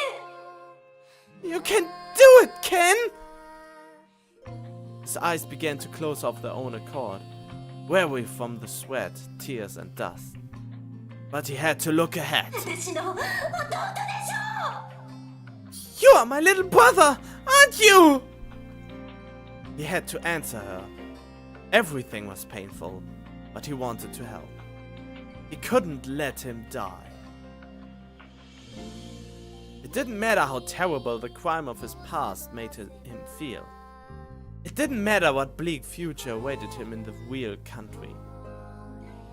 る。 You can do it, Ken! His eyes began to close of their own accord, weary from the sweat, tears, and dust. But he had to look ahead. 私の弟でしょ。 You are my little brother, aren't you? He had to answer her. Everything was painful, but he wanted to help. He couldn't let him die. It didn't matter how terrible the crime of his past made him feel. It didn't matter what bleak future awaited him in the real country.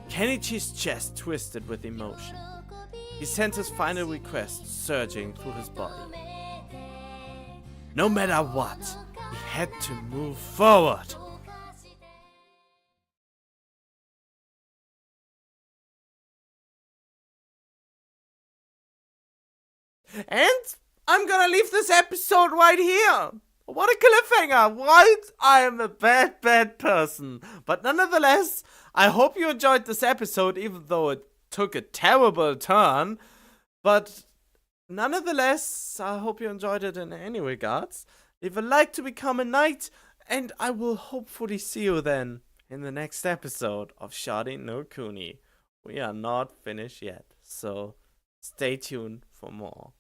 Kenichi's chest twisted with emotion. He sent his final request surging through his body. No matter what, he had to move forward. And I'm gonna leave this episode right here. What a cliffhanger, right? I am a bad person. But nonetheless, I hope you enjoyed this episode, even though it took a terrible turn. But nonetheless, I hope you enjoyed it in any regards. Leave a like to become a knight, and I will hopefully see you then in the next episode of Sharin No Kuni. We are not finished yet, so stay tuned for more.